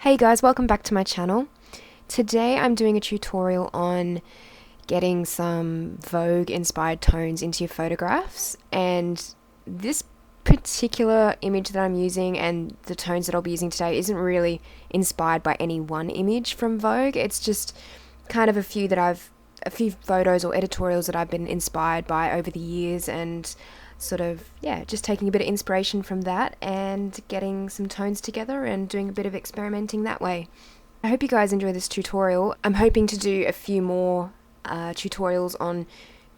Hey guys, welcome back to my channel. Today I'm doing a tutorial on getting some Vogue inspired tones into your photographs, and this particular image that I'm using and the tones that I'll be using today isn't really inspired by any one image from Vogue. It's just kind of a few photos or editorials that I've been inspired by over the years, and sort of, yeah, just taking a bit of inspiration from that and getting some tones together and doing a bit of experimenting that way. I hope you guys enjoy this tutorial. I'm hoping to do a few more tutorials on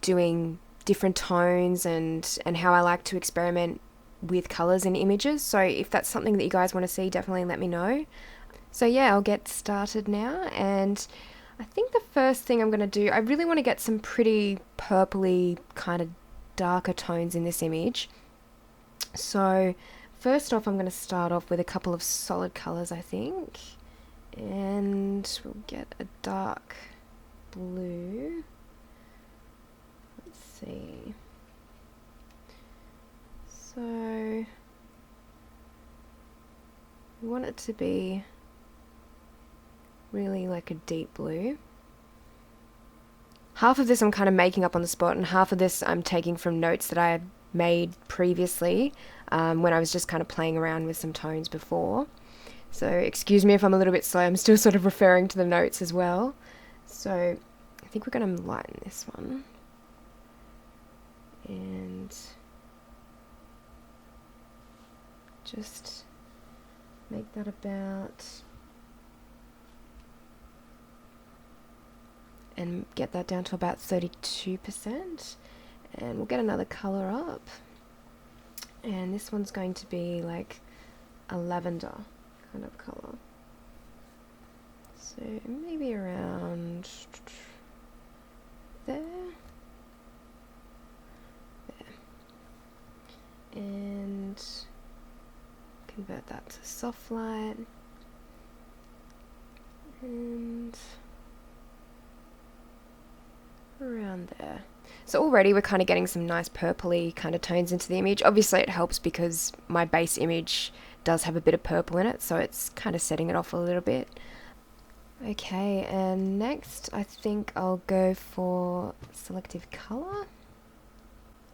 doing different tones and how I like to experiment with colors in images. So if that's something that you guys want to see, definitely let me know. So yeah, I'll get started now, and I think the first thing I'm going to do, I really want to get some pretty purpley kind of darker tones in this image. So first off, I'm going to start off with a couple of solid colors, I think, and we'll get a dark blue. Let's see. So we want it to be really like a deep blue. Half of this I'm kind of making up on the spot, and half of this I'm taking from notes that I had made previously when I was just kind of playing around with some tones before. So excuse me if I'm a little bit slow, I'm still sort of referring to the notes as well. So I think we're going to lighten this one. And just make that about... and get that down to about 32%, and we'll get another color up, and this one's going to be like a lavender kind of color, so maybe around there, and convert that to soft light, and around there. So already we're kind of getting some nice purpley kind of tones into the image. Obviously it helps because my base image does have a bit of purple in it, so it's kind of setting it off a little bit. Okay, and next I think I'll go for Selective Color,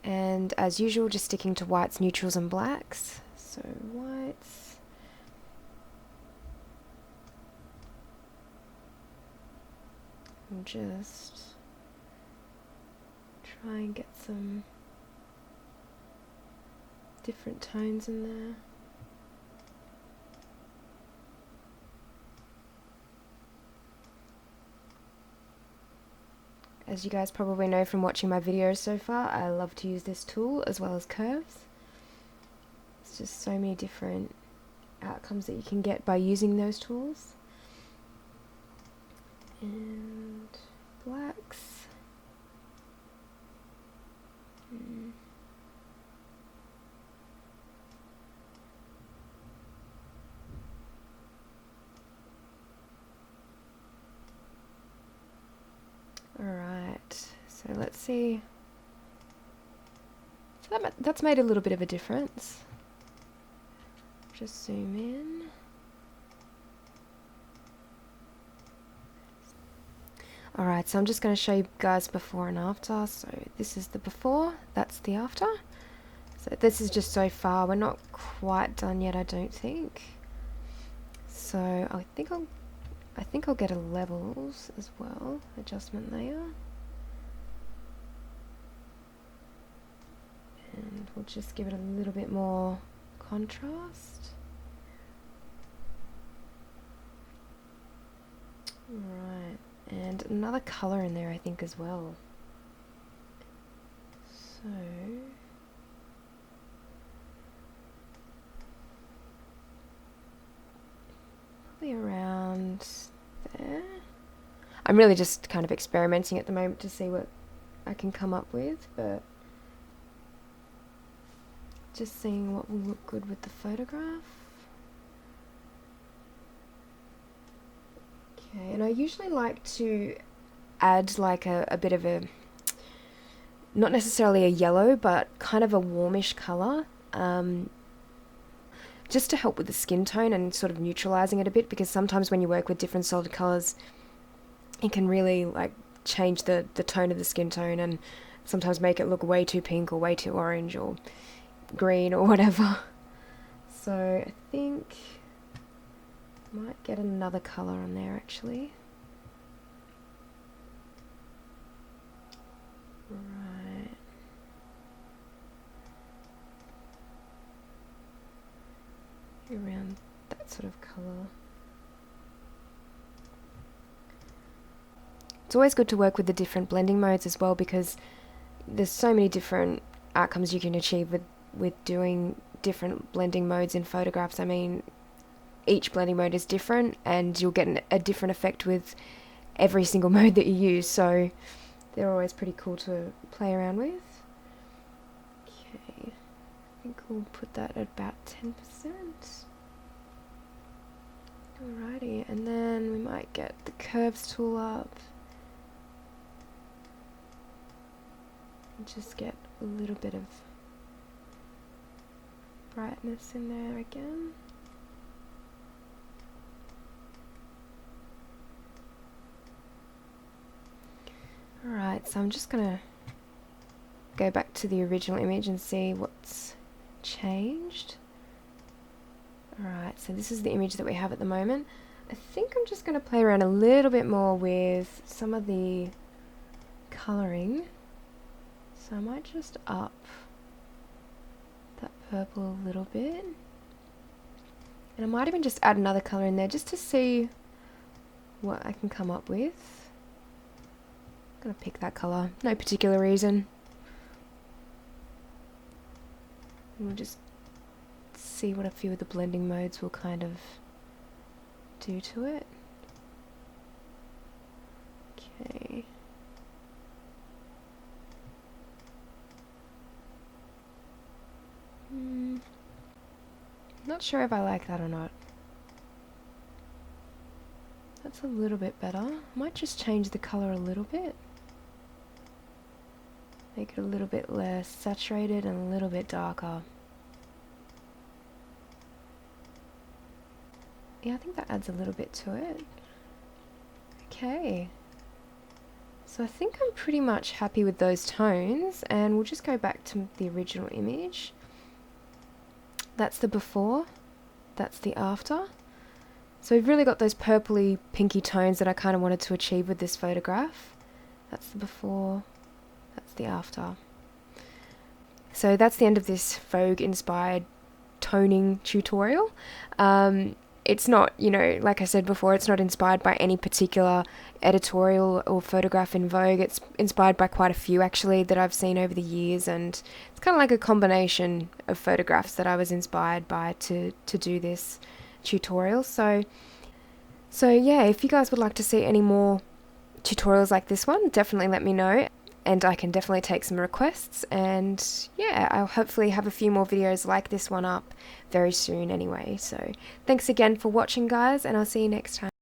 and as usual just sticking to whites, neutrals and blacks. So whites, and just try and get some different tones in there. As you guys probably know from watching my videos so far, I love to use this tool as well as curves. It's just so many different outcomes that you can get by using those tools. And blacks. Alright, so let's see. So that's made a little bit of a difference. Just zoom in. Alright, so I'm just going to show you guys before and after. So this is the before, that's the after. So this is just so far, we're not quite done yet, I don't think. So I think I'll get a levels as well, adjustment layer. And we'll just give it a little bit more contrast. Right. And another colour in there I think as well. So probably around there. I'm really just kind of experimenting at the moment to see what I can come up with, but just seeing what will look good with the photograph. Okay, and I usually like to add like a bit of a, not necessarily a yellow, but kind of a warmish colour, just to help with the skin tone and sort of neutralizing it a bit, because sometimes when you work with different solid colors, it can really like change the tone of the skin tone and sometimes make it look way too pink or way too orange or green or whatever. So I think I might get another color on there actually. Right. Around that sort of color. It's always good to work with the different blending modes as well, because there's so many different outcomes you can achieve with doing different blending modes in photographs. I mean, each blending mode is different and you'll get a different effect with every single mode that you use, so they're always pretty cool to play around with. Okay, I think we'll put that at about 10%. Alrighty, and then we might get the curves tool up and just get a little bit of brightness in there again. Alright, so I'm just gonna go back to the original image and see what's changed. Alright, so this is the image that we have at the moment. I think I'm just going to play around a little bit more with some of the colouring. So I might just up that purple a little bit. And I might even just add another colour in there just to see what I can come up with. I'm going to pick that colour, no particular reason. And we'll just see what a few of the blending modes will kind of do to it. Okay. Not sure if I like that or not. That's a little bit better. Might just change the colour a little bit. Make it a little bit less saturated and a little bit darker. Yeah, I think that adds a little bit to it. Okay. So I think I'm pretty much happy with those tones, and we'll just go back to the original image. That's the before, that's the after. So we've really got those purpley pinky tones that I kind of wanted to achieve with this photograph. That's the before, that's the after. So that's the end of this Vogue inspired toning tutorial. It's not, you know, like I said before, it's not inspired by any particular editorial or photograph in Vogue. It's inspired by quite a few actually that I've seen over the years, and it's kind of like a combination of photographs that I was inspired by to do this tutorial. So yeah, if you guys would like to see any more tutorials like this one, definitely let me know. And I can definitely take some requests, and yeah, I'll hopefully have a few more videos like this one up very soon anyway. So thanks again for watching guys, and I'll see you next time.